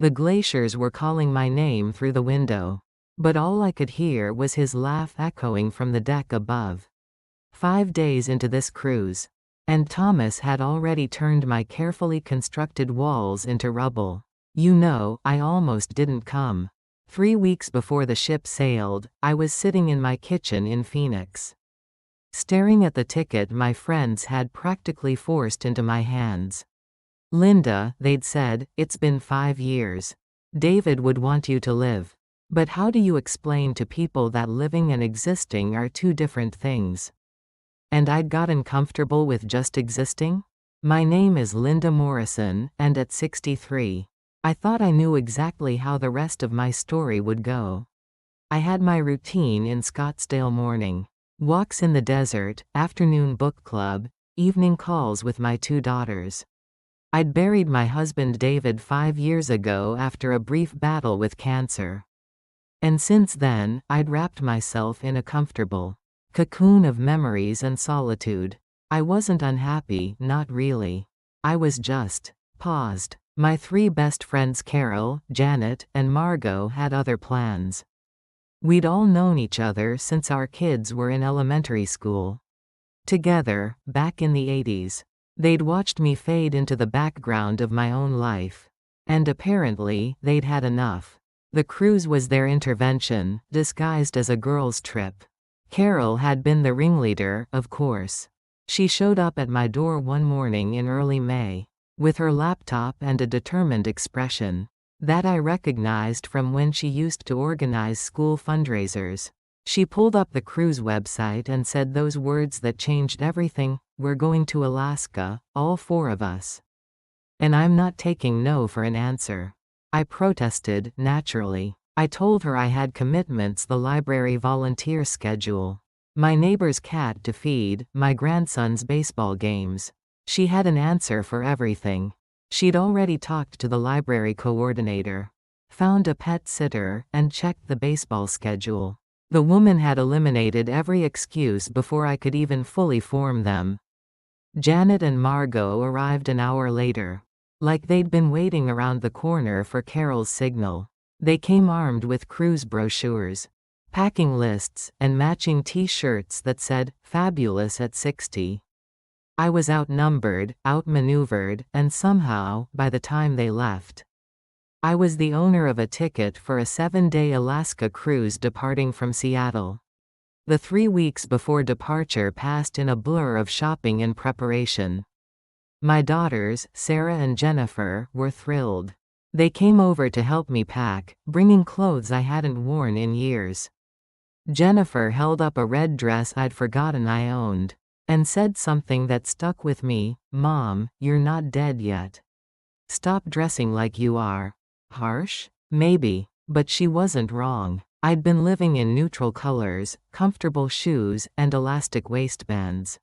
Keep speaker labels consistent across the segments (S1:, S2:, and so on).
S1: The glaciers were calling my name through the window. But all I could hear was his laugh echoing from the deck above. 5 days into this cruise. And Thomas had already turned my carefully constructed walls into rubble. You know, I almost didn't come. 3 weeks before the ship sailed, I was sitting in my kitchen in Phoenix, staring at the ticket my friends had practically forced into my hands. Linda, they'd said, it's been 5 years. David would want you to live. But how do you explain to people that living and existing are two different things? And I'd gotten comfortable with just existing? My name is Linda Morrison, and at 63, I thought I knew exactly how the rest of my story would go. I had my routine in Scottsdale morning. Walks in the desert, afternoon book club, evening calls with my 2 daughters. I'd buried my husband David 5 years ago after a brief battle with cancer. And since then, I'd wrapped myself in a comfortable cocoon of memories and solitude. I wasn't unhappy, not really. I was just paused. My 3 best friends Carol, Janet, and Margot had other plans. We'd all known each other since our kids were in elementary school. Together, back in the 80s. They'd watched me fade into the background of my own life. And apparently, they'd had enough. The cruise was their intervention, disguised as a girls' trip. Carol had been the ringleader, of course. She showed up at my door one morning in early May, with her laptop and a determined expression that I recognized from when she used to organize school fundraisers. She pulled up the cruise website and said those words that changed everything: "We're going to Alaska, all 4 of us." And I'm not taking no for an answer. I protested, naturally. I told her I had commitments: the library volunteer schedule, my neighbor's cat to feed, my grandson's baseball games. She had an answer for everything. She'd already talked to the library coordinator, found a pet sitter, and checked the baseball schedule. The woman had eliminated every excuse before I could even fully form them. Janet and Margot arrived an hour later. Like they'd been waiting around the corner for Carol's signal. They came armed with cruise brochures, packing lists, and matching t-shirts that said, "Fabulous at 60." I was outnumbered, outmaneuvered, and somehow, by the time they left, I was the owner of a ticket for a 7-day Alaska cruise departing from Seattle. The 3 weeks before departure passed in a blur of shopping and preparation. My daughters, Sarah and Jennifer, were thrilled. They came over to help me pack, bringing clothes I hadn't worn in years. Jennifer held up a red dress I'd forgotten I owned, and said something that stuck with me: "Mom, you're not dead yet. Stop dressing like you are." Harsh? Maybe. But she wasn't wrong. I'd been living in neutral colors, comfortable shoes, and elastic waistbands.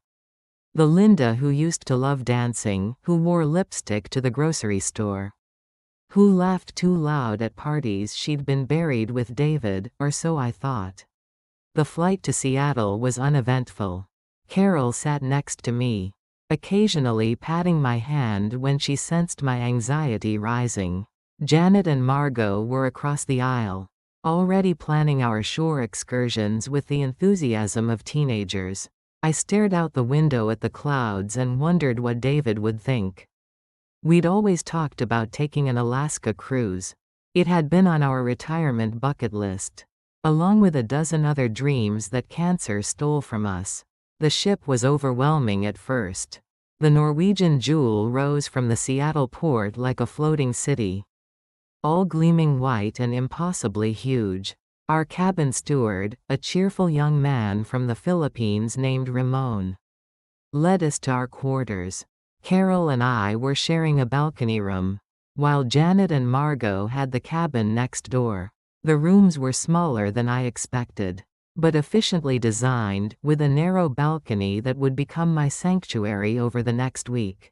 S1: The Linda who used to love dancing, who wore lipstick to the grocery store, who laughed too loud at parties she'd been buried with David, or so I thought. The flight to Seattle was uneventful. Carol sat next to me, occasionally patting my hand when she sensed my anxiety rising. Janet and Margot were across the aisle, already planning our shore excursions with the enthusiasm of teenagers. I stared out the window at the clouds and wondered what David would think. We'd always talked about taking an Alaska cruise. It had been on our retirement bucket list, along with a dozen other dreams that cancer stole from us. The ship was overwhelming at first. The Norwegian Jewel rose from the Seattle port like a floating city, all gleaming white and impossibly huge. Our cabin steward, a cheerful young man from the Philippines named Ramon, led us to our quarters. Carol and I were sharing a balcony room, while Janet and Margot had the cabin next door. The rooms were smaller than I expected, but efficiently designed, with a narrow balcony that would become my sanctuary over the next week.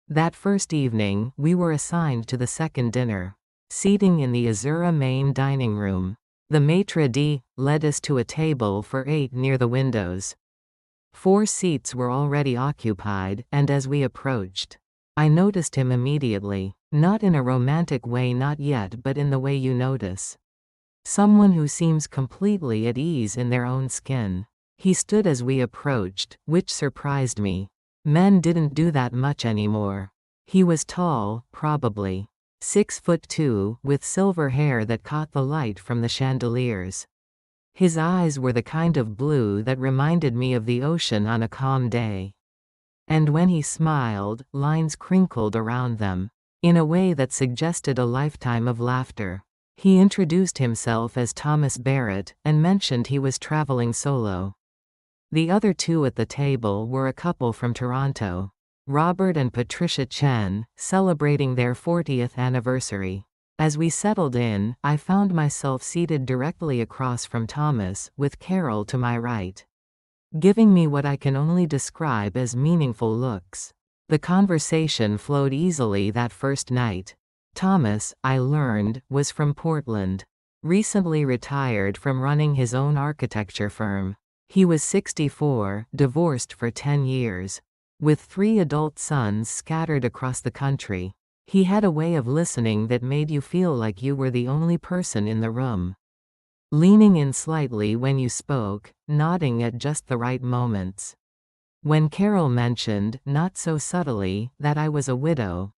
S1: That first evening, we were assigned to the second dinner, seating in the Azura main dining room. The maitre d' led us to a table for 8 near the windows. 4 seats were already occupied, and as we approached, I noticed him immediately. Not in a romantic way, not yet, but in the way you notice someone who seems completely at ease in their own skin. He stood as we approached, which surprised me. Men didn't do that much anymore. He was tall, probably 6'2", with silver hair that caught the light from the chandeliers. His eyes were the kind of blue that reminded me of the ocean on a calm day. And when he smiled, lines crinkled around them, in a way that suggested a lifetime of laughter. He introduced himself as Thomas Barrett, and mentioned he was traveling solo. The other two at the table were a couple from Toronto, Robert and Patricia Chen, celebrating their 40th anniversary. As we settled in, I found myself seated directly across from Thomas, with Carol to my right, giving me what I can only describe as meaningful looks. The conversation flowed easily that first night. Thomas, I learned, was from Portland, recently retired from running his own architecture firm. He was 64, divorced for 10 years, with 3 adult sons scattered across the country. He had a way of listening that made you feel like you were the only person in the room, leaning in slightly when you spoke, nodding at just the right moments. When Carol mentioned, not so subtly, that I was a widow,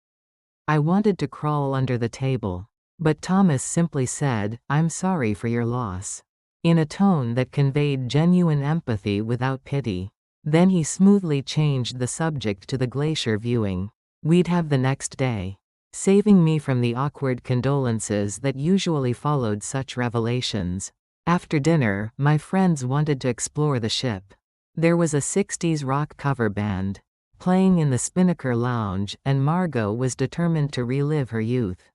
S1: I wanted to crawl under the table. But Thomas simply said, "I'm sorry for your loss," in a tone that conveyed genuine empathy without pity. Then he smoothly changed the subject to the glacier viewing we'd have the next day, saving me from the awkward condolences that usually followed such revelations. After dinner, my friends wanted to explore the ship. There was a 60s rock cover band playing in the Spinnaker Lounge, and Margot was determined to relive her youth.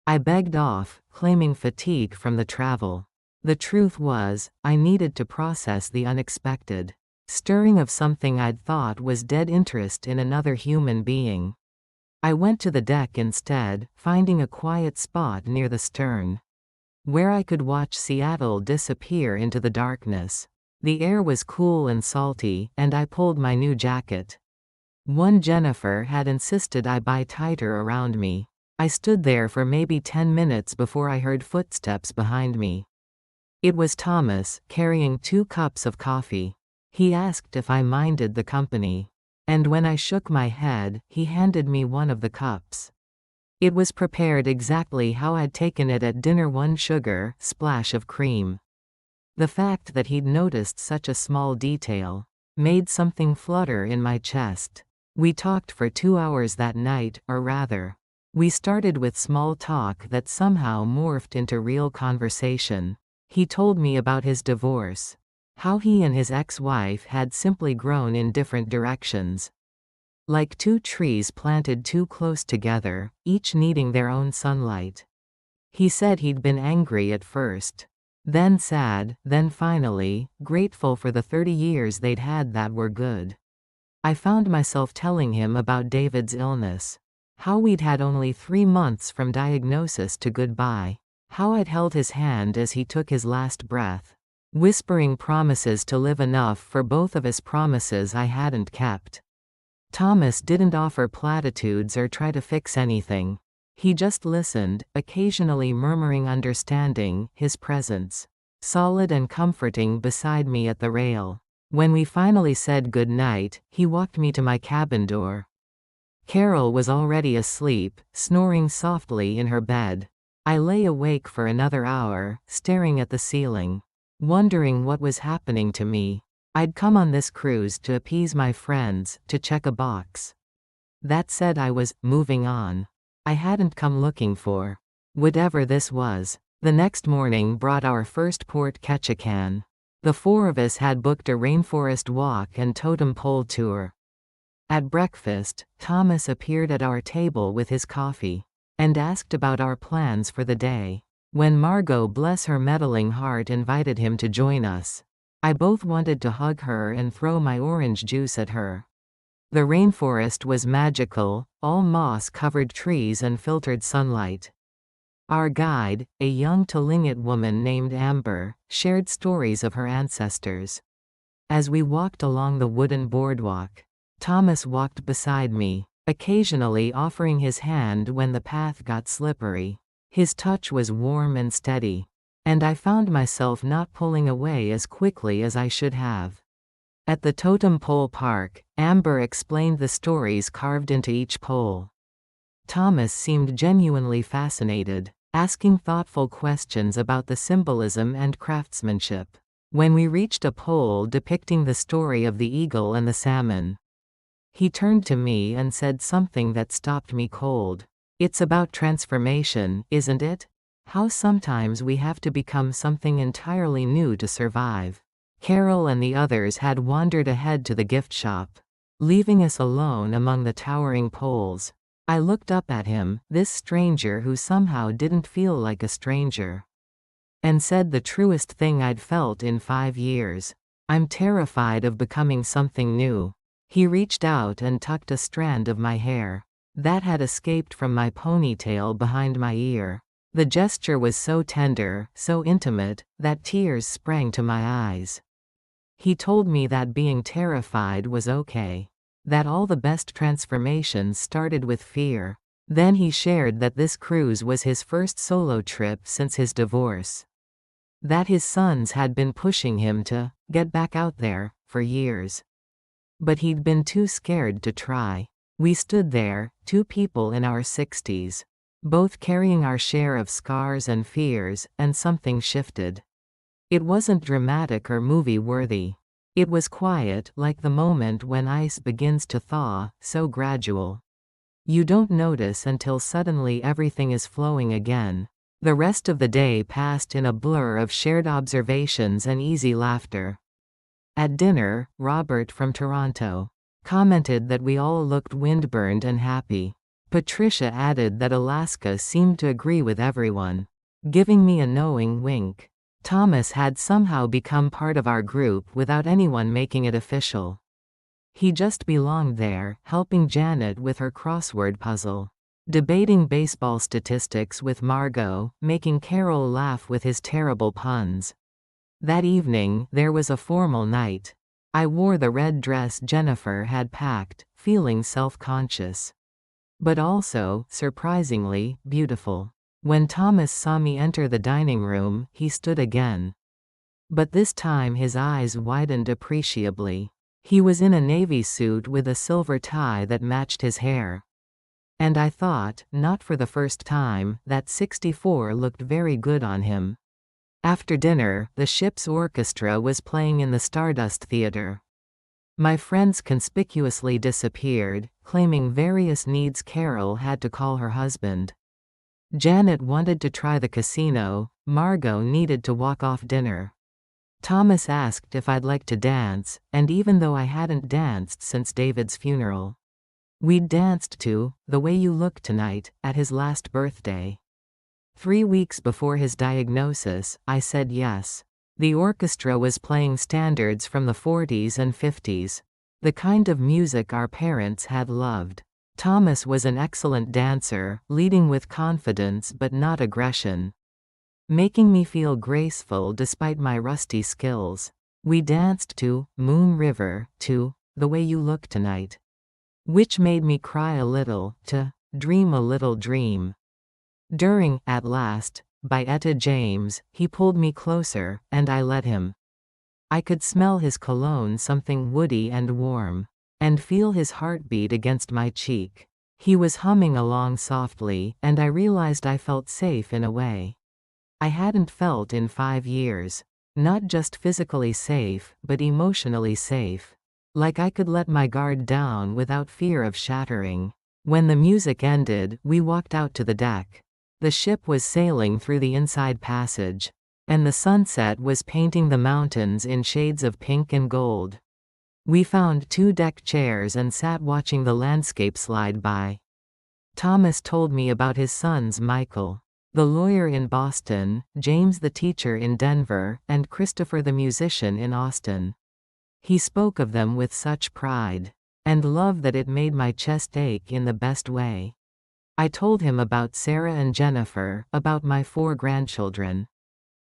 S1: I begged off, claiming fatigue from the travel. The truth was, I needed to process the unexpected stirring of something I'd thought was dead interest in another human being. I went to the deck instead, finding a quiet spot near the stern, where I could watch Seattle disappear into the darkness. The air was cool and salty, and I pulled my new jacket. One Jennifer had insisted I buy tighter around me. I stood there for maybe 10 minutes before I heard footsteps behind me. It was Thomas, carrying 2 cups of coffee. He asked if I minded the company, and when I shook my head, he handed me one of the cups. It was prepared exactly how I'd taken it at dinner: 1 sugar, splash of cream. The fact that he'd noticed such a small detail made something flutter in my chest. We talked for 2 hours that night, or rather, we started with small talk that somehow morphed into real conversation. He told me about his divorce, how he and his ex-wife had simply grown in different directions, like 2 trees planted too close together, each needing their own sunlight. He said he'd been angry at first, then sad, then finally, grateful for the 30 years they'd had that were good. I found myself telling him about David's illness, how we'd had only 3 months from diagnosis to goodbye, how I'd held his hand as he took his last breath, whispering promises to live enough for both of us, promises I hadn't kept. Thomas didn't offer platitudes or try to fix anything. He just listened, occasionally murmuring understanding, his presence solid and comforting beside me at the rail. When we finally said good night, he walked me to my cabin door. Carol was already asleep, snoring softly in her bed. I lay awake for another hour, staring at the ceiling, wondering what was happening to me. I'd come on this cruise to appease my friends, to check a box. That said, I was moving on. I hadn't come looking for whatever this was. The next morning brought our first Port Ketchikan. The 4 of us had booked a rainforest walk and totem pole tour. At breakfast, Thomas appeared at our table with his coffee, and asked about our plans for the day. When Margot, bless her meddling heart, invited him to join us, I both wanted to hug her and throw my orange juice at her. The rainforest was magical, all moss-covered trees and filtered sunlight. Our guide, a young Tlingit woman named Amber, shared stories of her ancestors. As we walked along the wooden boardwalk, Thomas walked beside me, occasionally offering his hand when the path got slippery. His touch was warm and steady, and I found myself not pulling away as quickly as I should have. At the totem pole park, Amber explained the stories carved into each pole. Thomas seemed genuinely fascinated, asking thoughtful questions about the symbolism and craftsmanship. When we reached a pole depicting the story of the eagle and the salmon, he turned to me and said something that stopped me cold. It's about transformation, isn't it? How sometimes we have to become something entirely new to survive. Carol and the others had wandered ahead to the gift shop, leaving us alone among the towering poles. I looked up at him, this stranger who somehow didn't feel like a stranger, and said the truest thing I'd felt in 5 years. I'm terrified of becoming something new. He reached out and tucked a strand of my hair that had escaped from my ponytail behind my ear. The gesture was so tender, so intimate, that tears sprang to my eyes. He told me that being terrified was okay, that all the best transformations started with fear. Then he shared that this cruise was his first solo trip since his divorce, that his sons had been pushing him to get back out there for years, but he'd been too scared to try. We stood there, 2 people in our 60s, both carrying our share of scars and fears, and something shifted. It wasn't dramatic or movie-worthy. It was quiet, like the moment when ice begins to thaw, so gradual. You don't notice until suddenly everything is flowing again. The rest of the day passed in a blur of shared observations and easy laughter. At dinner, Robert from Toronto commented that we all looked windburned and happy. Patricia added that Alaska seemed to agree with everyone, giving me a knowing wink. Thomas had somehow become part of our group without anyone making it official. He just belonged there, helping Janet with her crossword puzzle, debating baseball statistics with Margot, making Carol laugh with his terrible puns. That evening, there was a formal night. I wore the red dress Jennifer had packed, feeling self-conscious, but also, surprisingly, beautiful. When Thomas saw me enter the dining room, he stood again. But this time his eyes widened appreciably. He was in a navy suit with a silver tie that matched his hair. And I thought, not for the first time, that 64 looked very good on him. After dinner, the ship's orchestra was playing in the Stardust Theater. My friends conspicuously disappeared, claiming various needs Carol had to call her husband. Janet wanted to try the casino, Margot needed to walk off dinner. Thomas asked if I'd like to dance, and even though I hadn't danced since David's funeral, we'd danced to The Way You Look Tonight at his last birthday. 3 weeks before his diagnosis, I said yes. The orchestra was playing standards from the 40s and 50s, the kind of music our parents had loved. Thomas was an excellent dancer, leading with confidence but not aggression, making me feel graceful despite my rusty skills. We danced to Moon River, to The Way You Look Tonight, which made me cry a little, to Dream a Little Dream. During At Last, by Etta James, he pulled me closer, and I let him. I could smell his cologne, something woody and warm, and feel his heartbeat against my cheek. He was humming along softly, and I realized I felt safe in a way I hadn't felt in 5 years. Not just physically safe, but emotionally safe. Like I could let my guard down without fear of shattering. When the music ended, we walked out to the deck. The ship was sailing through the inside passage, and the sunset was painting the mountains in shades of pink and gold. We found 2 deck chairs and sat watching the landscape slide by. Thomas told me about his sons Michael, the lawyer in Boston, James the teacher in Denver, and Christopher the musician in Austin. He spoke of them with such pride and love that it made my chest ache in the best way. I told him about Sarah and Jennifer, about my 4 grandchildren,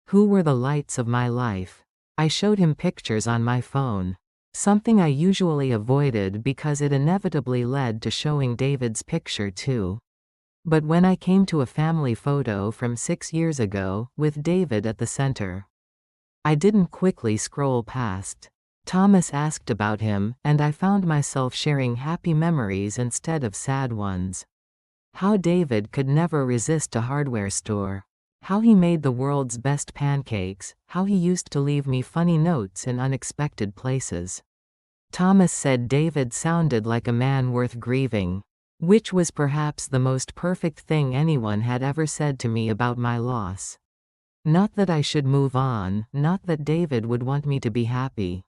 S1: who were the lights of my life. I showed him pictures on my phone. something I usually avoided because it inevitably led to showing David's picture too. But when I came to a family photo from 6 years ago, with David at the center, I didn't quickly scroll past. Thomas asked about him, and I found myself sharing happy memories instead of sad ones. How David could never resist a hardware store. How he made the world's best pancakes. How he used to leave me funny notes in unexpected places. Thomas said David sounded like a man worth grieving, which was perhaps the most perfect thing anyone had ever said to me about my loss. Not that I should move on, not that David would want me to be happy.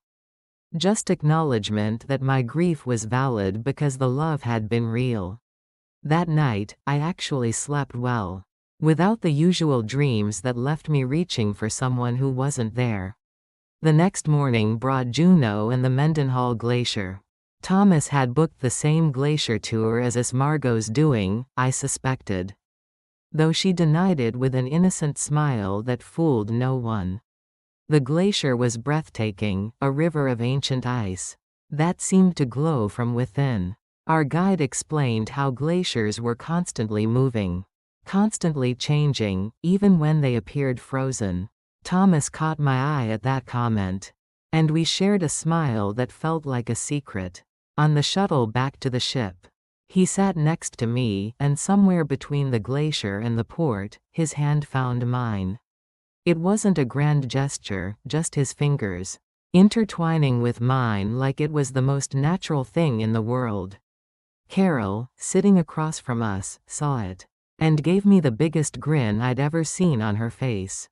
S1: Just acknowledgement that my grief was valid because the love had been real. That night, I actually slept well, without the usual dreams that left me reaching for someone who wasn't there. The next morning brought Juneau and the Mendenhall Glacier. Thomas had booked the same glacier tour as Margot's doing, I suspected, though she denied it with an innocent smile that fooled no one. The glacier was breathtaking, a river of ancient ice that seemed to glow from within. Our guide explained how glaciers were constantly moving, constantly changing, even when they appeared frozen. Thomas caught my eye at that comment, and we shared a smile that felt like a secret. On the shuttle back to the ship, he sat next to me, and somewhere between the glacier and the port, his hand found mine. It wasn't a grand gesture, just his fingers intertwining with mine like it was the most natural thing in the world. Carol, sitting across from us, saw it, and gave me the biggest grin I'd ever seen on her face.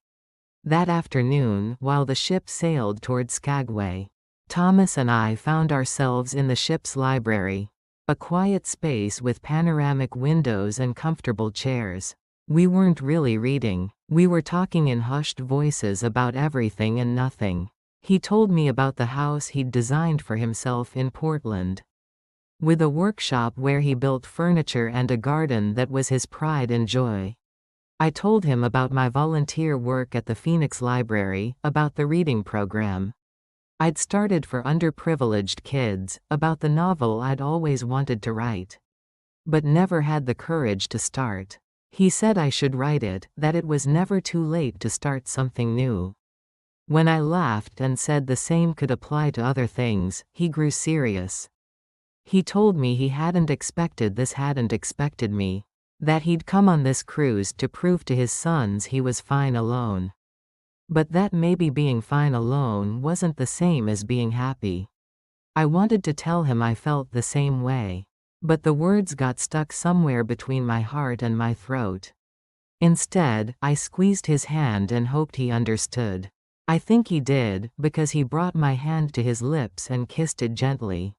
S1: That afternoon, while the ship sailed toward Skagway, Thomas and I found ourselves in the ship's library, a quiet space with panoramic windows and comfortable chairs. We weren't really reading. We were talking in hushed voices about everything and nothing. He told me about the house he'd designed for himself in Portland, with a workshop where he built furniture and a garden that was his pride and joy. I told him about my volunteer work at the Phoenix Library, about the reading program I'd started for underprivileged kids, about the novel I'd always wanted to write, but never had the courage to start. He said I should write it, that it was never too late to start something new. When I laughed and said the same could apply to other things, he grew serious. He told me he hadn't expected me. That he'd come on this cruise to prove to his sons he was fine alone. But that maybe being fine alone wasn't the same as being happy. I wanted to tell him I felt the same way, but the words got stuck somewhere between my heart and my throat. Instead, I squeezed his hand and hoped he understood. I think he did, because he brought my hand to his lips and kissed it gently.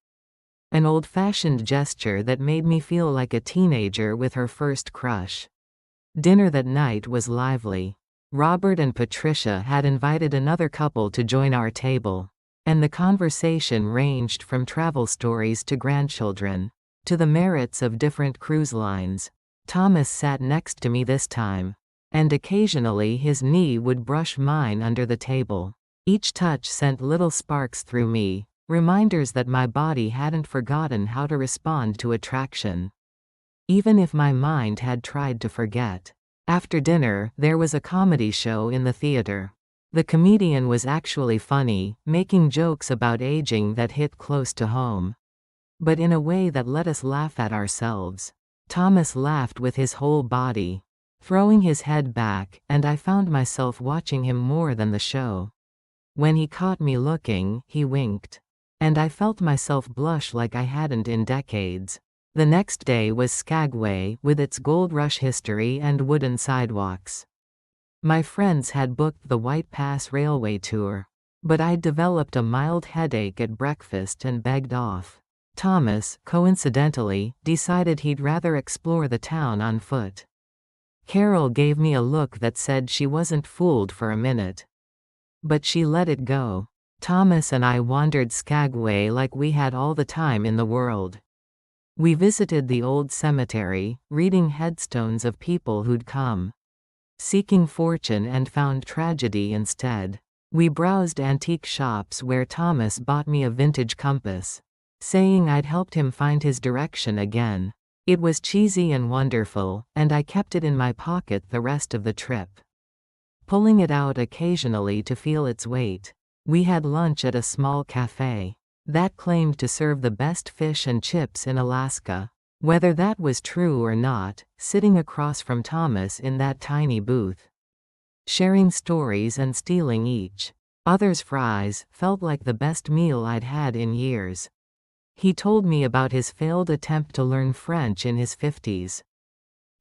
S1: An old-fashioned gesture that made me feel like a teenager with her first crush. Dinner that night was lively. Robert and Patricia had invited another couple to join our table, and the conversation ranged from travel stories to grandchildren, to the merits of different cruise lines. Thomas sat next to me this time, and occasionally his knee would brush mine under the table. Each touch sent little sparks through me, reminders that my body hadn't forgotten how to respond to attraction, even if my mind had tried to forget. After dinner, there was a comedy show in the theater. The comedian was actually funny, making jokes about aging that hit close to home, but in a way that let us laugh at ourselves. Thomas laughed with his whole body, throwing his head back, and I found myself watching him more than the show. When he caught me looking, he winked, and I felt myself blush like I hadn't in decades. The next day was Skagway, with its gold rush history and wooden sidewalks. My friends had booked the White Pass Railway tour, but I'd developed a mild headache at breakfast and begged off. Thomas, coincidentally, decided he'd rather explore the town on foot. Carol gave me a look that said she wasn't fooled for a minute, but she let it go. Thomas and I wandered Skagway like we had all the time in the world. We visited the old cemetery, reading headstones of people who'd come seeking fortune and found tragedy instead. We browsed antique shops where Thomas bought me a vintage compass, saying I'd helped him find his direction again. It was cheesy and wonderful, and I kept it in my pocket the rest of the trip, pulling it out occasionally to feel its weight. We had lunch at a small cafe that claimed to serve the best fish and chips in Alaska. Whether that was true or not, sitting across from Thomas in that tiny booth, sharing stories and stealing each other's fries, felt like the best meal I'd had in years. He told me about his failed attempt to learn French in his 50s,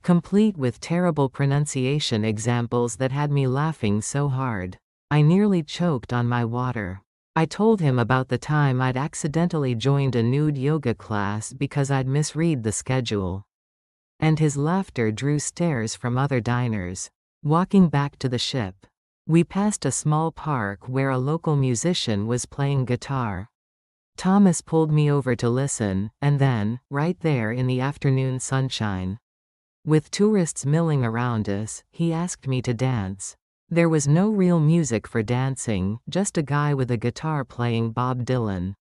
S1: complete with terrible pronunciation examples that had me laughing so hard I nearly choked on my water. I told him about the time I'd accidentally joined a nude yoga class because I'd misread the schedule, and his laughter drew stares from other diners. Walking back to the ship, we passed a small park where a local musician was playing guitar. Thomas pulled me over to listen, and then, right there in the afternoon sunshine, with tourists milling around us, he asked me to dance. There was no real music for dancing, just a guy with a guitar playing Bob Dylan.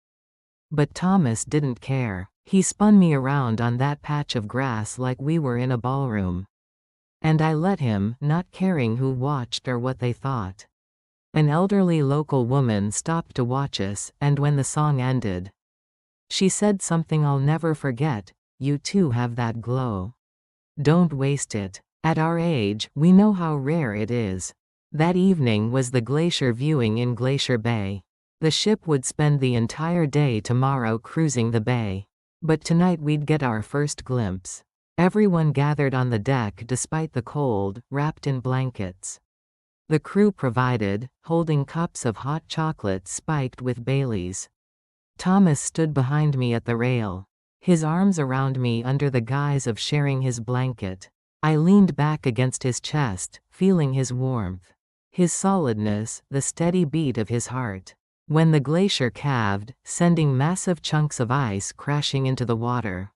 S1: But Thomas didn't care. He spun me around on that patch of grass like we were in a ballroom. And I let him, not caring who watched or what they thought. An elderly local woman stopped to watch us, and when the song ended, she said something I'll never forget: "You too have that glow. Don't waste it. At our age, we know how rare it is." That evening was the glacier viewing in Glacier Bay. The ship would spend the entire day tomorrow cruising the bay, but tonight we'd get our first glimpse. Everyone gathered on the deck despite the cold, wrapped in blankets. The crew provided, holding cups of hot chocolate spiked with Baileys. Thomas stood behind me at the rail, his arms around me under the guise of sharing his blanket. I leaned back against his chest, feeling his warmth, his solidness, the steady beat of his heart. When the glacier calved, sending massive chunks of ice crashing into the water,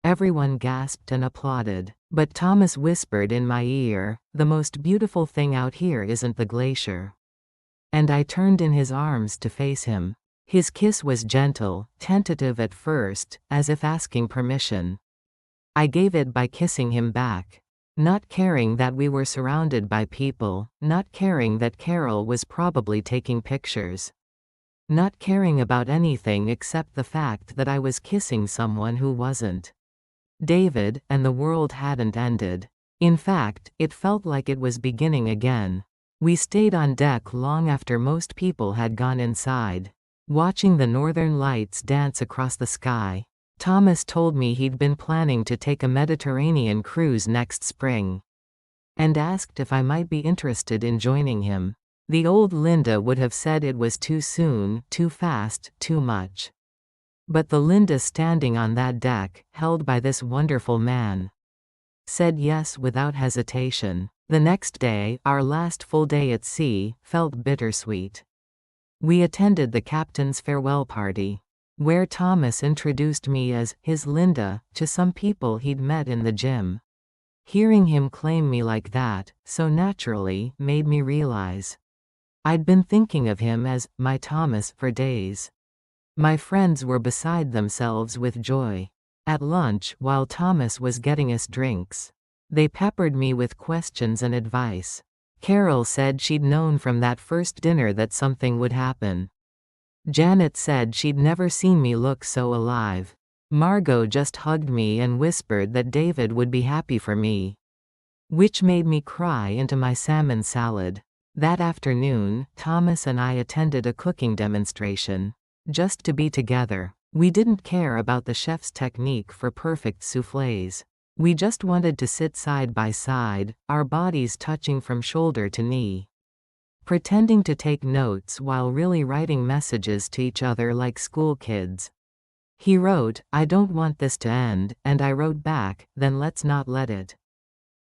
S1: everyone gasped and applauded. But Thomas whispered in my ear, "The most beautiful thing out here isn't the glacier." And I turned in his arms to face him. His kiss was gentle, tentative at first, as if asking permission. I gave it by kissing him back, not caring that we were surrounded by people, not caring that Carol was probably taking pictures, not caring about anything except the fact that I was kissing someone who wasn't David, and the world hadn't ended. In fact, it felt like it was beginning again. We stayed on deck long after most people had gone inside, watching the northern lights dance across the sky. Thomas told me he'd been planning to take a Mediterranean cruise next spring, and asked if I might be interested in joining him. The old Linda would have said it was too soon, too fast, too much. But the Linda standing on that deck, held by this wonderful man, said yes without hesitation. The next day, our last full day at sea, felt bittersweet. We attended the captain's farewell party, where Thomas introduced me as his Linda to some people he'd met in the gym. Hearing him claim me like that, so naturally, made me realize I'd been thinking of him as my Thomas for days. My friends were beside themselves with joy. At lunch, while Thomas was getting us drinks, they peppered me with questions and advice. Carol said she'd known from that first dinner that something would happen. Janet said she'd never seen me look so alive. Margot just hugged me and whispered that David would be happy for me, which made me cry into my salmon salad. That afternoon, Thomas and I attended a cooking demonstration, just to be together. We didn't care about the chef's technique for perfect soufflés. We just wanted to sit side by side, our bodies touching from shoulder to knee, pretending to take notes while really writing messages to each other like school kids. He wrote, "I don't want this to end," and I wrote back, "Then let's not let it."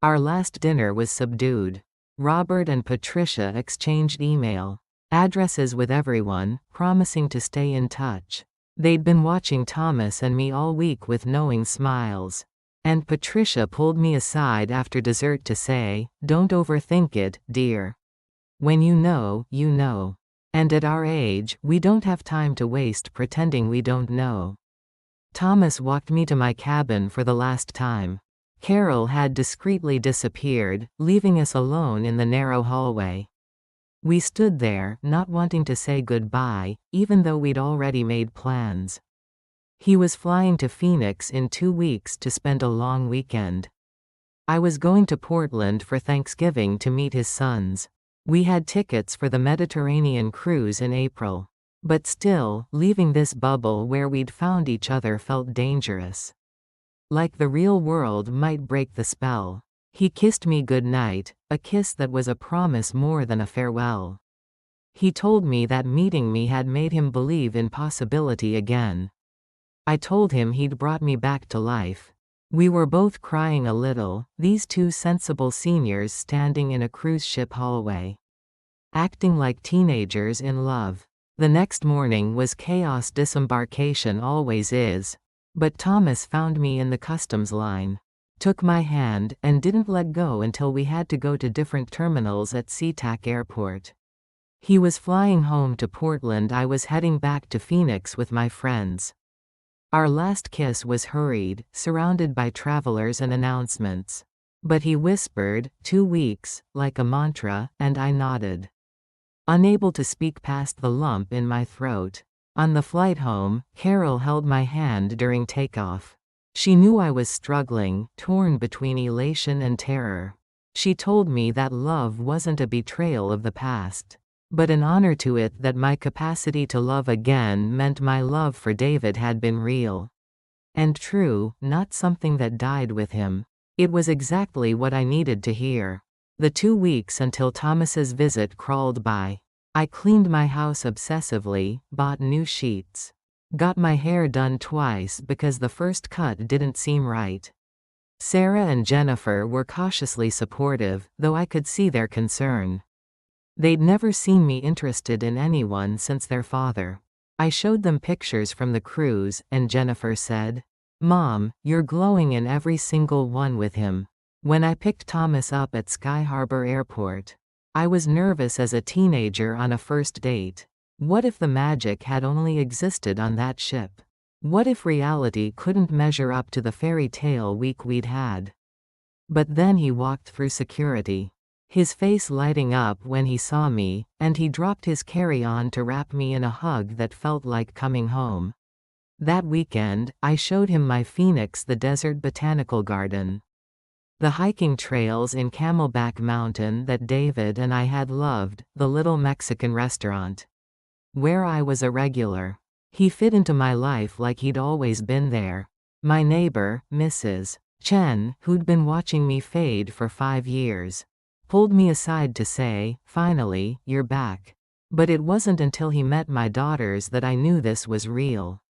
S1: Our last dinner was subdued. Robert and Patricia exchanged email addresses with everyone, promising to stay in touch. They'd been watching Thomas and me all week with knowing smiles. And Patricia pulled me aside after dessert to say, "Don't overthink it, dear. When you know, you know. And at our age, we don't have time to waste pretending we don't know. Thomas walked me to my cabin for the last time. Carol had discreetly disappeared, leaving us alone in the narrow hallway. We stood there, not wanting to say goodbye, even though we'd already made plans. He was flying to Phoenix in 2 weeks to spend a long weekend. I was going to Portland for Thanksgiving to meet his sons. We had tickets for the Mediterranean cruise in April. But still, leaving this bubble where we'd found each other felt dangerous. Like the real world might break the spell. He kissed me goodnight, a kiss that was a promise more than a farewell. He told me that meeting me had made him believe in possibility again. I told him he'd brought me back to life. We were both crying a little, these two sensible seniors standing in a cruise ship hallway. Acting like teenagers in love. The next morning was chaos, disembarkation always is. But Thomas found me in the customs line. Took my hand, and didn't let go until we had to go to different terminals at SeaTac Airport. He was flying home to Portland, I was heading back to Phoenix with my friends. Our last kiss was hurried, surrounded by travelers and announcements. But he whispered, 2 weeks, like a mantra, and I nodded. Unable to speak past the lump in my throat. On the flight home, Carol held my hand during takeoff. She knew I was struggling, torn between elation and terror. She told me that love wasn't a betrayal of the past, but an honor to it, that my capacity to love again meant my love for David had been real. And true, not something that died with him. It was exactly what I needed to hear. The 2 weeks until Thomas's visit crawled by. I cleaned my house obsessively, bought new sheets. Got my hair done twice because the first cut didn't seem right. Sarah and Jennifer were cautiously supportive, though I could see their concern. They'd never seen me interested in anyone since their father. I showed them pictures from the cruise, and Jennifer said, "Mom, you're glowing in every single one with him." When I picked Thomas up at Sky Harbor Airport, I was nervous as a teenager on a first date. What if the magic had only existed on that ship? What if reality couldn't measure up to the fairy tale week we'd had? But then he walked through security. His face lighting up when he saw me, and he dropped his carry-on to wrap me in a hug that felt like coming home. That weekend, I showed him my Phoenix, the Desert Botanical Garden. The hiking trails in Camelback Mountain that David and I had loved, the little Mexican restaurant where I was a regular. He fit into my life like he'd always been there. My neighbor, Mrs. Chen, who'd been watching me fade for 5 years, pulled me aside to say, "Finally, you're back." But it wasn't until he met my daughters that I knew this was real.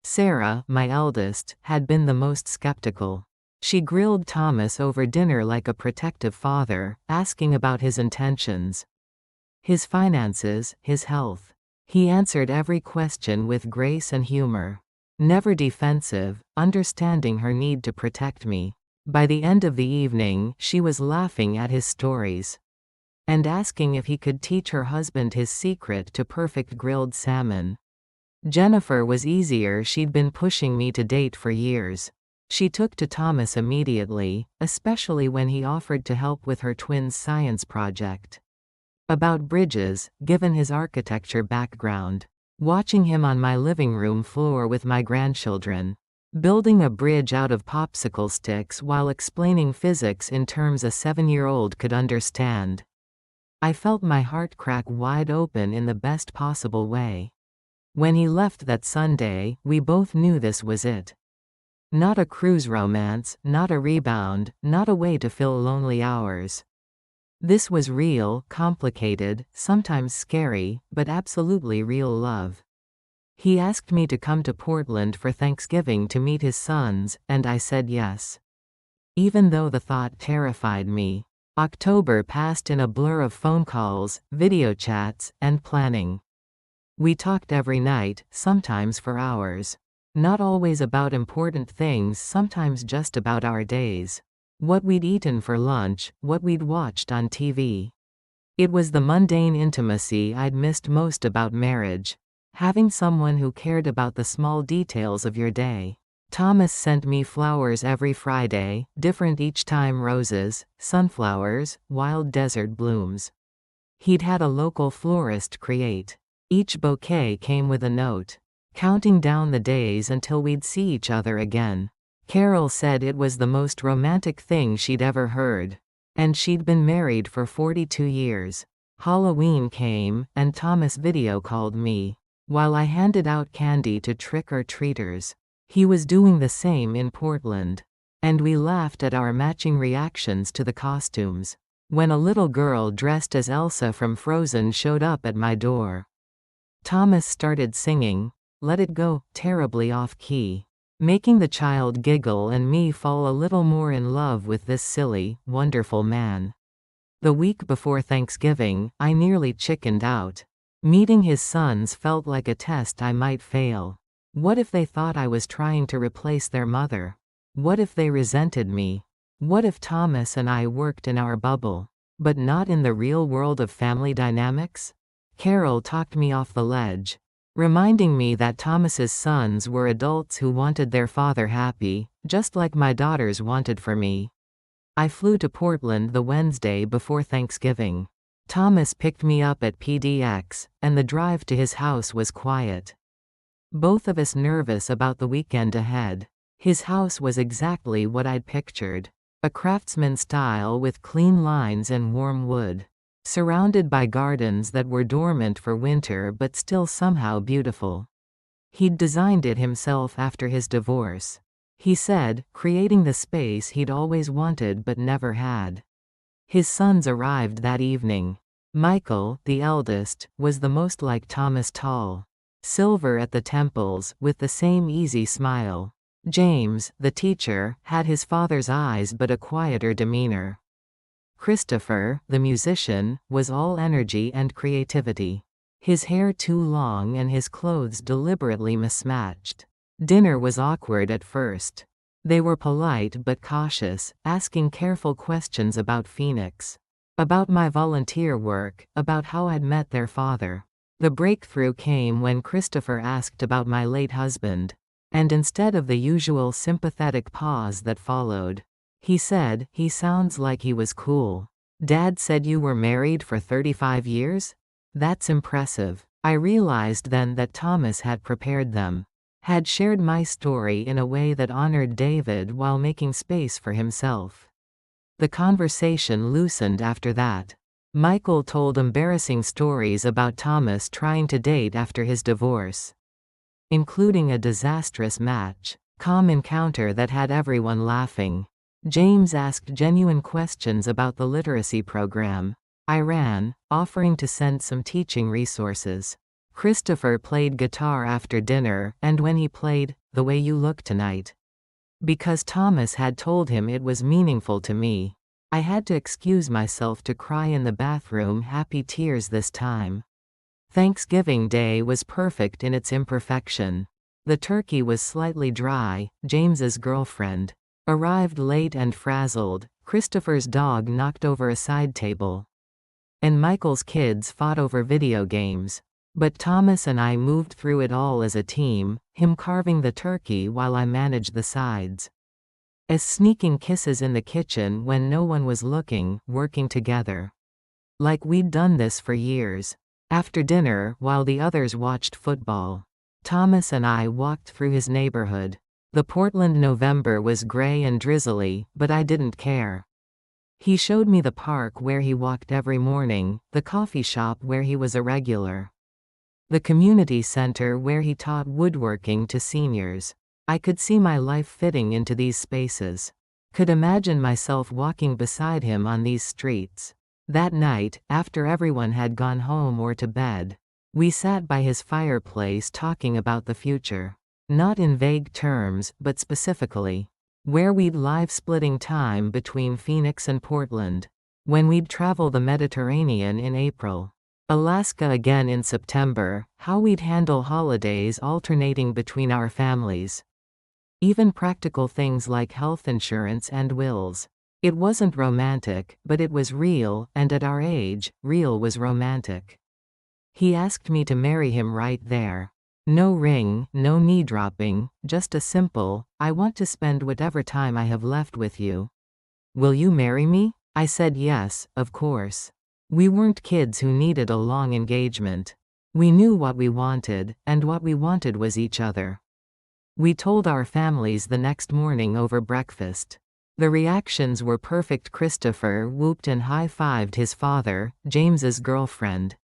S1: Sarah, my eldest, had been the most skeptical. She grilled Thomas over dinner like a protective father, asking about his intentions, his finances, his health. He answered every question with grace and humor. Never defensive, understanding her need to protect me. By the end of the evening, she was laughing at his stories and asking if he could teach her husband his secret to perfect grilled salmon. Jennifer was easier, she'd been pushing me to date for years. She took to Thomas immediately, especially when he offered to help with her twins' science project about bridges, given his architecture background. Watching him on my living room floor with my grandchildren, building a bridge out of popsicle sticks while explaining physics in terms a 7-year-old could understand. I felt my heart crack wide open in the best possible way. When he left that Sunday, we both knew this was it. Not a cruise romance, not a rebound, not a way to fill lonely hours. This was real, complicated, sometimes scary, but absolutely real love. He asked me to come to Portland for Thanksgiving to meet his sons, and I said yes. Even though the thought terrified me. October passed in a blur of phone calls, video chats, and planning. We talked every night, sometimes for hours. Not always about important things, sometimes just about our days. What we'd eaten for lunch, what we'd watched on TV. It was the mundane intimacy I'd missed most about marriage. Having someone who cared about the small details of your day. Thomas sent me flowers every Friday, different each time: roses, sunflowers, wild desert blooms. He'd had a local florist create. Each bouquet came with a note, counting down the days until we'd see each other again. Carol said it was the most romantic thing she'd ever heard. And she'd been married for 42 years. Halloween came, and Thomas video called me, while I handed out candy to trick-or-treaters. He was doing the same in Portland. And we laughed at our matching reactions to the costumes. When a little girl dressed as Elsa from Frozen showed up at my door, Thomas started singing, "Let It Go," terribly off-key, making the child giggle and me fall a little more in love with this silly, wonderful man. The week before Thanksgiving, I nearly chickened out. Meeting his sons felt like a test I might fail. What if they thought I was trying to replace their mother? What if they resented me? What if Thomas and I worked in our bubble, but not in the real world of family dynamics? Carol talked me off the ledge, reminding me that Thomas's sons were adults who wanted their father happy, just like my daughters wanted for me. I flew to Portland the Wednesday before Thanksgiving. Thomas picked me up at PDX, and the drive to his house was quiet. Both of us nervous about the weekend ahead. His house was exactly what I'd pictured. A craftsman style with clean lines and warm wood. Surrounded by gardens that were dormant for winter but still somehow beautiful. He'd designed it himself after his divorce. He said, creating the space he'd always wanted but never had. His sons arrived that evening. Michael, the eldest, was the most like Thomas: tall, silver at the temples, with the same easy smile. James, the teacher, had his father's eyes but a quieter demeanor. Christopher, the musician, was all energy and creativity. His hair too long and his clothes deliberately mismatched. Dinner was awkward at first. They were polite but cautious, asking careful questions about Phoenix. About my volunteer work, about how I'd met their father. The breakthrough came when Christopher asked about my late husband. And instead of the usual sympathetic pause that followed, he said, "He sounds like he was cool. Dad said you were married for 35 years? That's impressive." I realized then that Thomas had prepared them. Had shared my story in a way that honored David while making space for himself. The conversation loosened after that. Michael told embarrassing stories about Thomas trying to date after his divorce, including a disastrous match, calm encounter that had everyone laughing. James asked genuine questions about the literacy program. I ran, offering to send some teaching resources. Christopher played guitar after dinner, and when he played, "The Way You Look Tonight," because Thomas had told him it was meaningful to me, I had to excuse myself to cry in the bathroom, happy tears this time. Thanksgiving Day was perfect in its imperfection. The turkey was slightly dry. James's girlfriend arrived late and frazzled. Christopher's dog knocked over a side table. And Michael's kids fought over video games. But Thomas and I moved through it all as a team, him carving the turkey while I managed the sides. As sneaking kisses in the kitchen when no one was looking, working together. Like we'd done this for years. After dinner, while the others watched football, Thomas and I walked through his neighborhood. The Portland November was gray and drizzly, but I didn't care. He showed me the park where he walked every morning, the coffee shop where he was a regular, the community center where he taught woodworking to seniors. I could see my life fitting into these spaces. Could imagine myself walking beside him on these streets. That night, after everyone had gone home or to bed, we sat by his fireplace talking about the future. Not in vague terms, but specifically. Where we'd live, splitting time between Phoenix and Portland. When we'd travel the Mediterranean in April. Alaska again in September. How we'd handle holidays alternating between our families. Even practical things like health insurance and wills. It wasn't romantic, but it was real, and at our age, real was romantic. He asked me to marry him right there. No ring, no knee dropping, just a simple, "I want to spend whatever time I have left with you. Will you marry me?" I said yes, of course. We weren't kids who needed a long engagement. We knew what we wanted, and what we wanted was each other. We told our families the next morning over breakfast. The reactions were perfect. Christopher whooped and high-fived his father, James's girlfriend.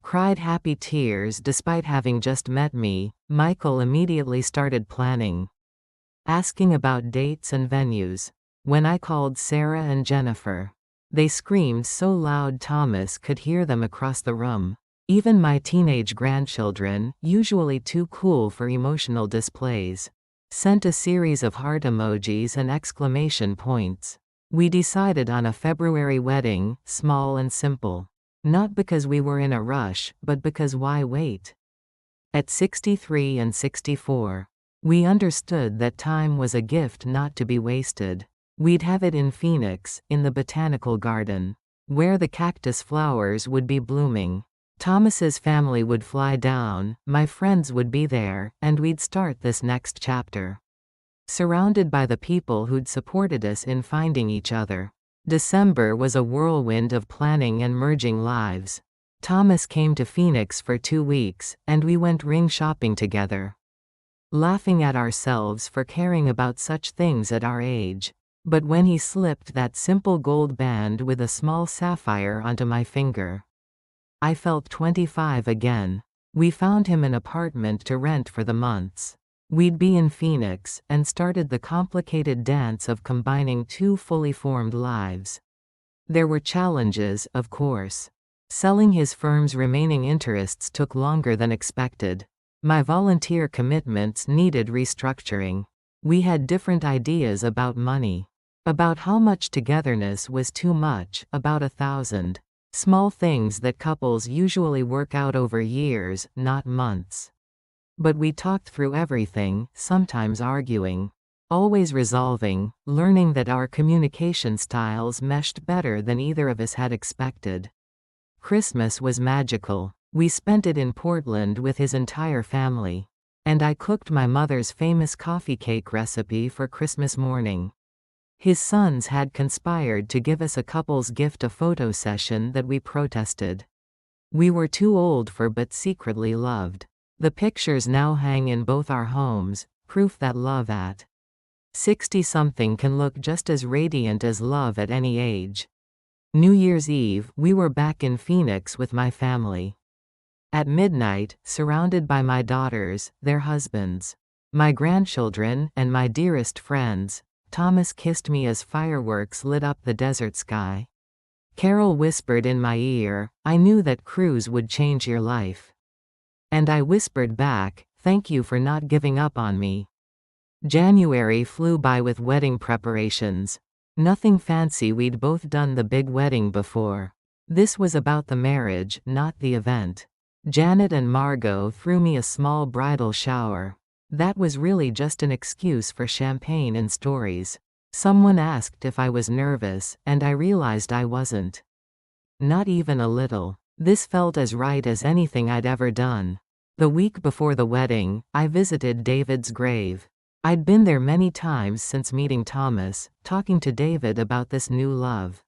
S1: Cried happy tears despite having just met me. Michael immediately started planning. Asking about dates and venues. When I called Sarah and Jennifer, they screamed so loud Thomas could hear them across the room. Even my teenage grandchildren, usually too cool for emotional displays, sent a series of heart emojis and exclamation points. We decided on a February wedding, small and simple. Not because we were in a rush, but because why wait? At 63 and 64, we understood that time was a gift not to be wasted. We'd have it in Phoenix, in the botanical garden, where the cactus flowers would be blooming. Thomas's family would fly down, my friends would be there, and we'd start this next chapter. Surrounded by the people who'd supported us in finding each other. December was a whirlwind of planning and merging lives. Thomas came to Phoenix for 2 weeks, and we went ring shopping together. Laughing at ourselves for caring about such things at our age. But when he slipped that simple gold band with a small sapphire onto my finger, I felt 25 again. We found him an apartment to rent for the months. We'd be in Phoenix, and started the complicated dance of combining 2 fully formed lives. There were challenges, of course. Selling his firm's remaining interests took longer than expected. My volunteer commitments needed restructuring. We had different ideas about money. About how much togetherness was too much, about 1,000. Small things that couples usually work out over years, not months. But we talked through everything, sometimes arguing, always resolving, learning that our communication styles meshed better than either of us had expected. Christmas was magical. We spent it in Portland with his entire family. And I cooked my mother's famous coffee cake recipe for Christmas morning. His sons had conspired to give us a couple's gift, a photo session that we protested. We were too old for but secretly loved. The pictures now hang in both our homes, proof that love at 60-something can look just as radiant as love at any age. New Year's Eve, we were back in Phoenix with my family. At midnight, surrounded by my daughters, their husbands, my grandchildren, and my dearest friends, Thomas kissed me as fireworks lit up the desert sky. Carol whispered in my ear, "I knew that cruise would change your life." And I whispered back, "Thank you for not giving up on me." January flew by with wedding preparations. Nothing fancy, we'd both done the big wedding before. This was about the marriage, not the event. Janet and Margot threw me a small bridal shower. That was really just an excuse for champagne and stories. Someone asked if I was nervous, and I realized I wasn't. Not even a little. This felt as right as anything I'd ever done. The week before the wedding, I visited David's grave. I'd been there many times since meeting Thomas, talking to David about this new love.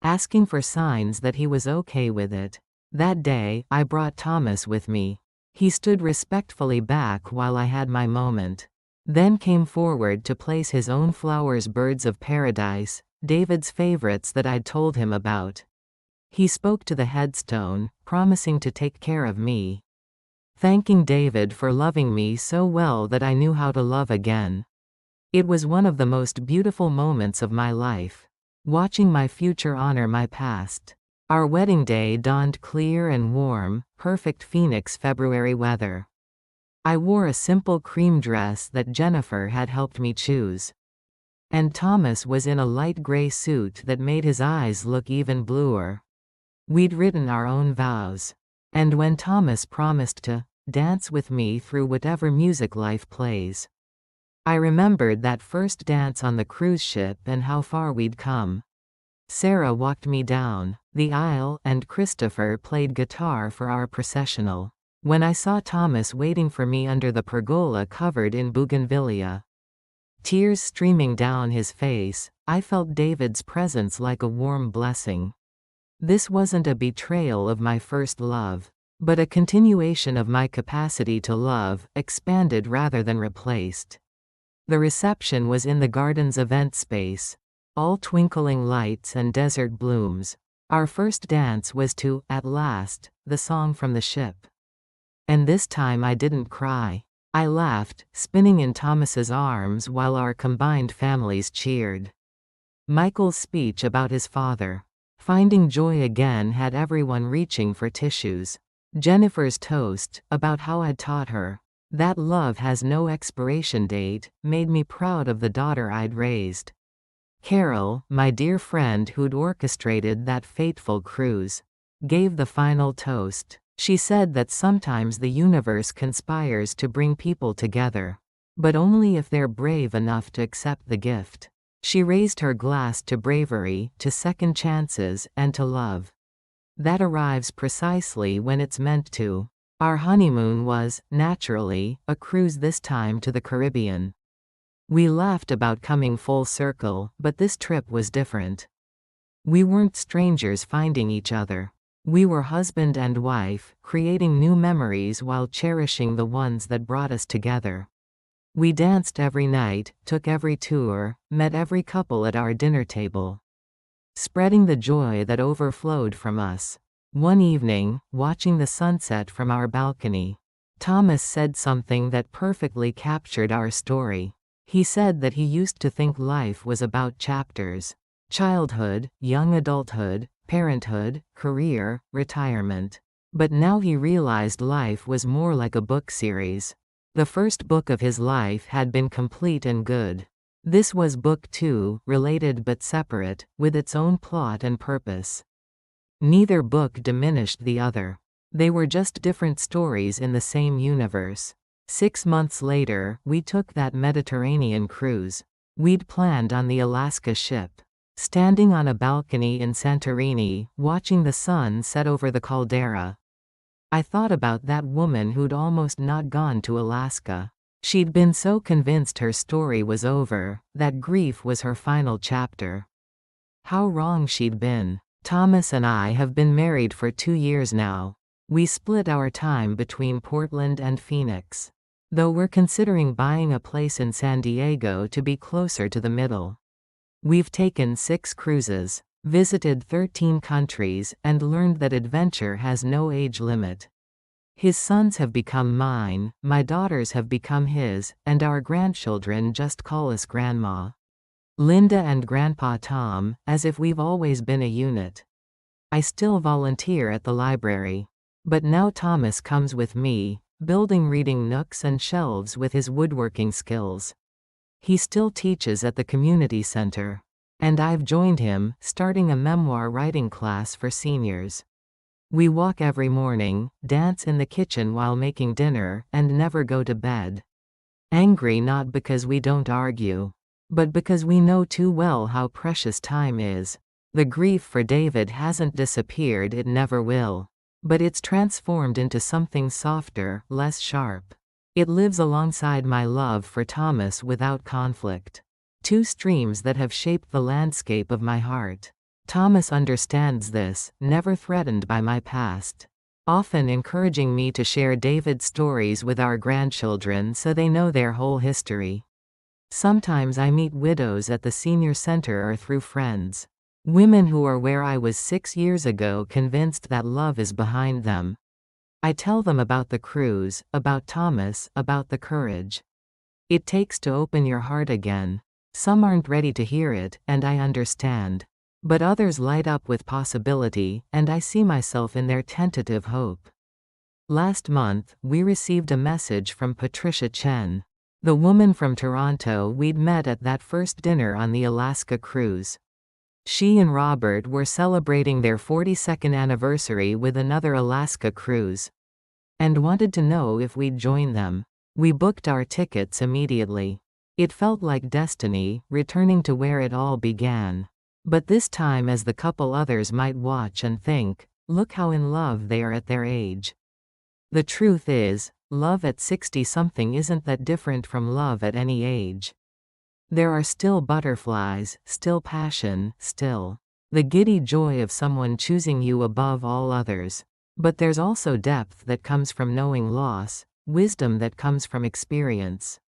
S1: Asking for signs that he was okay with it. That day, I brought Thomas with me. He stood respectfully back while I had my moment. Then came forward to place his own flowers, birds of paradise, David's favorites that I'd told him about. He spoke to the headstone, promising to take care of me. Thanking David for loving me so well that I knew how to love again. It was one of the most beautiful moments of my life. Watching my future honor my past. Our wedding day dawned clear and warm, perfect Phoenix February weather. I wore a simple cream dress that Jennifer had helped me choose. And Thomas was in a light gray suit that made his eyes look even bluer. We'd written our own vows. And when Thomas promised to dance with me through whatever music life plays, I remembered that first dance on the cruise ship and how far we'd come. Sarah walked me down the aisle and Christopher played guitar for our processional. When I saw Thomas waiting for me under the pergola covered in bougainvillea, tears streaming down his face, I felt David's presence like a warm blessing. This wasn't a betrayal of my first love, but a continuation of my capacity to love, expanded rather than replaced. The reception was in the garden's event space, all twinkling lights and desert blooms. Our first dance was to At Last, the song from the ship. And this time I didn't cry. I laughed, spinning in Thomas's arms while our combined families cheered. Michael's speech about his father finding joy again had everyone reaching for tissues. Jennifer's toast, about how I'd taught her that love has no expiration date, made me proud of the daughter I'd raised. Carol, my dear friend who'd orchestrated that fateful cruise, gave the final toast. She said that sometimes the universe conspires to bring people together, but only if they're brave enough to accept the gift. She raised her glass to bravery, to second chances, and to love that arrives precisely when it's meant to. Our honeymoon was, naturally, a cruise, this time to the Caribbean. We laughed about coming full circle, but this trip was different. We weren't strangers finding each other. We were husband and wife, creating new memories while cherishing the ones that brought us together. We danced every night, took every tour, met every couple at our dinner table, spreading the joy that overflowed from us. One evening, watching the sunset from our balcony, Thomas said something that perfectly captured our story. He said that he used to think life was about chapters: childhood, young adulthood, parenthood, career, retirement. But now he realized life was more like a book series. The first book of his life had been complete and good. This was book 2, related but separate, with its own plot and purpose. Neither book diminished the other. They were just different stories in the same universe. 6 months later, we took that Mediterranean cruise we'd planned on the Alaska ship. Standing on a balcony in Santorini, watching the sun set over the caldera, I thought about that woman who'd almost not gone to Alaska. She'd been so convinced her story was over, that grief was her final chapter. How wrong she'd been. Thomas and I have been married for 2 years now. We split our time between Portland and Phoenix, though we're considering buying a place in San Diego to be closer to the middle. We've taken 6 cruises, visited 13 countries, and learned that adventure has no age limit. His sons have become mine, my daughters have become his, and our grandchildren just call us Grandma Linda and Grandpa Tom, as if we've always been a unit. I still volunteer at the library. But now Thomas comes with me, building reading nooks and shelves with his woodworking skills. He still teaches at the community center. And I've joined him, starting a memoir writing class for seniors. We walk every morning, dance in the kitchen while making dinner, and never go to bed. Angry not because we don't argue, but because we know too well how precious time is. The grief for David hasn't disappeared, it never will. But it's transformed into something softer, less sharp. It lives alongside my love for Thomas without conflict. 2 streams that have shaped the landscape of my heart. Thomas understands this, never threatened by my past, often encouraging me to share David's stories with our grandchildren so they know their whole history. Sometimes I meet widows at the senior center or through friends. Women who are where I was 6 years ago, convinced that love is behind them. I tell them about the cruise, about Thomas, about the courage it takes to open your heart again. Some aren't ready to hear it, and I understand. But others light up with possibility, and I see myself in their tentative hope. Last month, we received a message from Patricia Chen, the woman from Toronto we'd met at that first dinner on the Alaska cruise. She and Robert were celebrating their 42nd anniversary with another Alaska cruise, and wanted to know if we'd join them. We booked our tickets immediately. It felt like destiny, returning to where it all began. But this time as the couple others might watch and think, look how in love they are at their age. The truth is, love at 60-something isn't that different from love at any age. There are still butterflies, still passion, still the giddy joy of someone choosing you above all others. But there's also depth that comes from knowing loss, wisdom that comes from experience,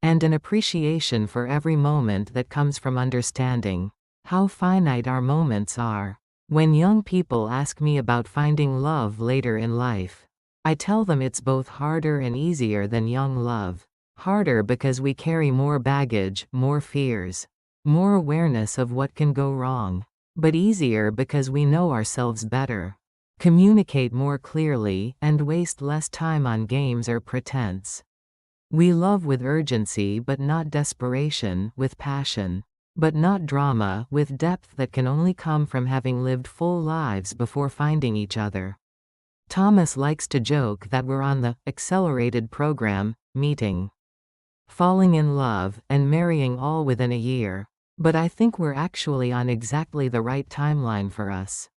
S1: and an appreciation for every moment that comes from understanding how finite our moments are. When young people ask me about finding love later in life, I tell them it's both harder and easier than young love. Harder because we carry more baggage, more fears, more awareness of what can go wrong. But easier because we know ourselves better, communicate more clearly, and waste less time on games or pretense. We love with urgency but not desperation, with passion but not drama, with depth that can only come from having lived full lives before finding each other. Thomas likes to joke that we're on the accelerated program, meeting, falling in love, and marrying all within a year. But I think we're actually on exactly the right timeline for us.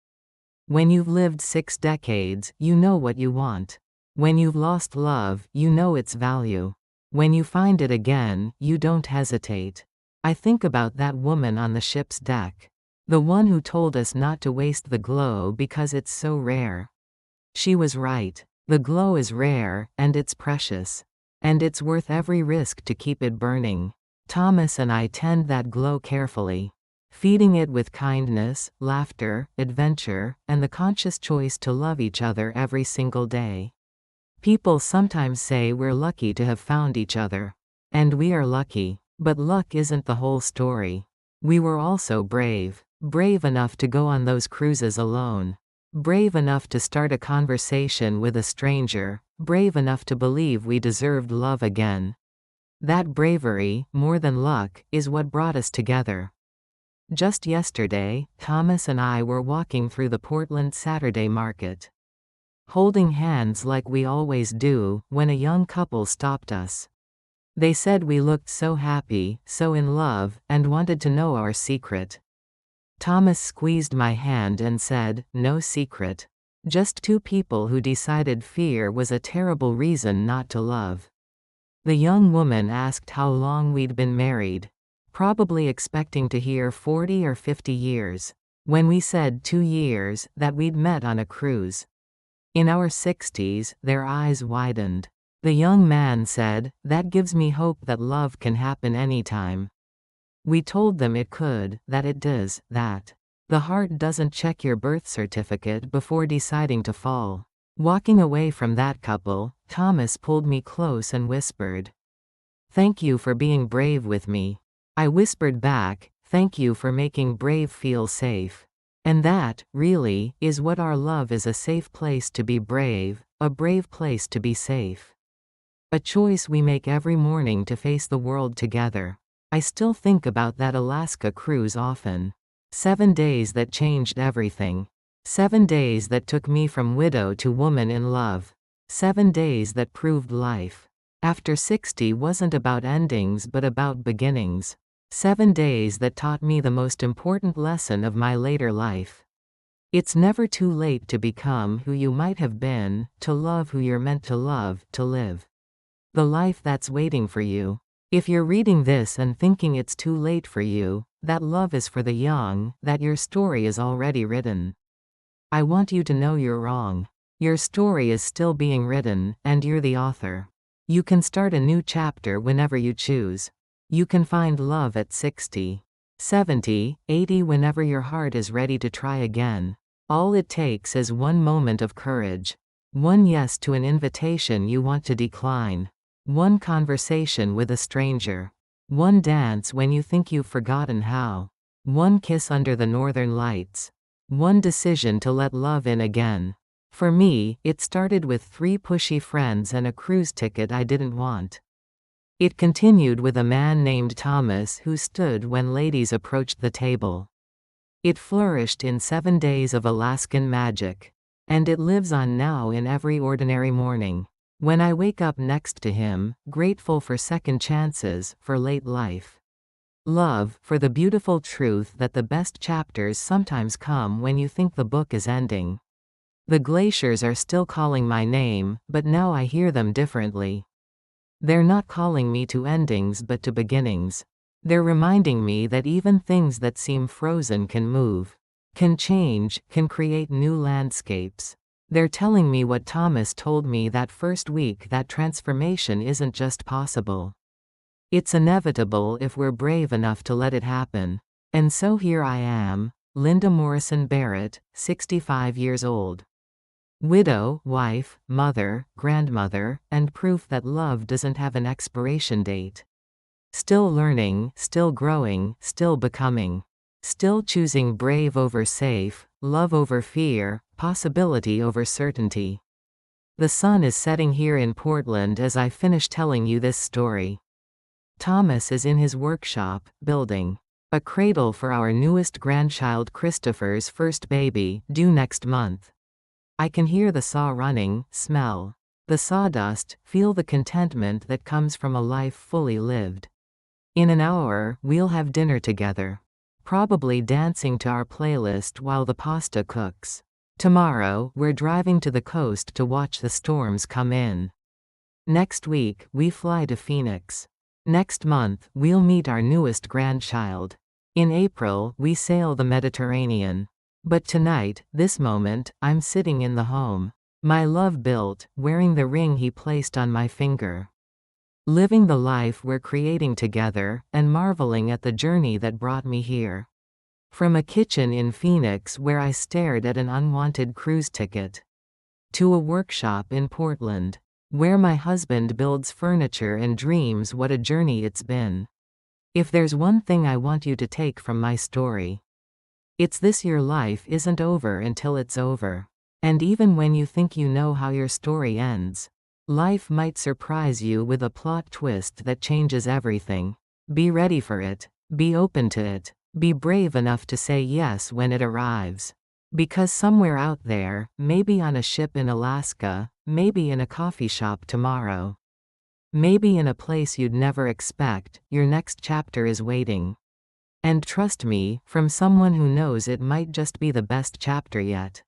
S1: When you've lived 6 decades, you know what you want. When you've lost love, you know its value. When you find it again, you don't hesitate. I think about that woman on the ship's deck. The one who told us not to waste the glow because it's so rare. She was right. The glow is rare, and it's precious. And it's worth every risk to keep it burning. Thomas and I tend that glow carefully, feeding it with kindness, laughter, adventure, and the conscious choice to love each other every single day. People sometimes say we're lucky to have found each other. And we are lucky. But luck isn't the whole story. We were also brave. Brave enough to go on those cruises alone. Brave enough to start a conversation with a stranger. Brave enough to believe we deserved love again. That bravery, more than luck, is what brought us together. Just yesterday, Thomas and I were walking through the Portland Saturday market, holding hands like we always do, when a young couple stopped us. They said we looked so happy, so in love, and wanted to know our secret. Thomas squeezed my hand and said, "No secret. Just 2 people who decided fear was a terrible reason not to love." The young woman asked how long we'd been married, probably expecting to hear 40 or 50 years. When we said 2 years, that we'd met on a cruise. In our 60s, their eyes widened. The young man said, "That gives me hope that love can happen anytime." We told them it could, that it does, that the heart doesn't check your birth certificate before deciding to fall. Walking away from that couple, Thomas pulled me close and whispered, "Thank you for being brave with me." I whispered back, "Thank you for making brave feel safe." And that, really, is what our love is, a safe place to be brave, a brave place to be safe. A choice we make every morning to face the world together. I still think about that Alaska cruise often. 7 days that changed everything. 7 days that took me from widow to woman in love. 7 days that proved life after 60 wasn't about endings but about beginnings. 7 days that taught me the most important lesson of my later life. It's never too late to become who you might have been, to love who you're meant to love, to live the life that's waiting for you. If you're reading this and thinking it's too late for you, that love is for the young, that your story is already written, I want you to know you're wrong. Your story is still being written, and you're the author. You can start a new chapter whenever you choose. You can find love at 60, 70, 80, whenever your heart is ready to try again. All it takes is one moment of courage. One yes to an invitation you want to decline. One conversation with a stranger. One dance when you think you've forgotten how. One kiss under the northern lights. One decision to let love in again. For me, it started with 3 pushy friends and a cruise ticket I didn't want. It continued with a man named Thomas who stood when ladies approached the table. It flourished in 7 days of Alaskan magic. And it lives on now in every ordinary morning. When I wake up next to him, grateful for second chances, for late life. Love, for the beautiful truth that the best chapters sometimes come when you think the book is ending. The glaciers are still calling my name, but now I hear them differently. They're not calling me to endings but to beginnings. They're reminding me that even things that seem frozen can move, can change, can create new landscapes. They're telling me what Thomas told me that first week, that transformation isn't just possible. It's inevitable if we're brave enough to let it happen. And so here I am, Linda Morrison Barrett, 65 years old. Widow, wife, mother, grandmother, and proof that love doesn't have an expiration date. Still learning, still growing, still becoming. Still choosing brave over safe, love over fear, possibility over certainty. The sun is setting here in Portland as I finish telling you this story. Thomas is in his workshop, building a cradle for our newest grandchild Christopher's first baby, due next month. I can hear the saw running, smell the sawdust, feel the contentment that comes from a life fully lived. In an hour, we'll have dinner together. Probably dancing to our playlist while the pasta cooks. Tomorrow, we're driving to the coast to watch the storms come in. Next week, we fly to Phoenix. Next month, we'll meet our newest grandchild. In April, we sail the Mediterranean. But tonight, this moment, I'm sitting in the home my love built, wearing the ring he placed on my finger. Living the life we're creating together, and marveling at the journey that brought me here. From a kitchen in Phoenix where I stared at an unwanted cruise ticket, to a workshop in Portland, where my husband builds furniture and dreams. What a journey it's been. If there's one thing I want you to take from my story, it's this: your life isn't over until it's over. And even when you think you know how your story ends, life might surprise you with a plot twist that changes everything. Be ready for it. Be open to it. Be brave enough to say yes when it arrives. Because somewhere out there, maybe on a ship in Alaska, maybe in a coffee shop tomorrow, maybe in a place you'd never expect, your next chapter is waiting. And trust me, from someone who knows it might just be the best chapter yet.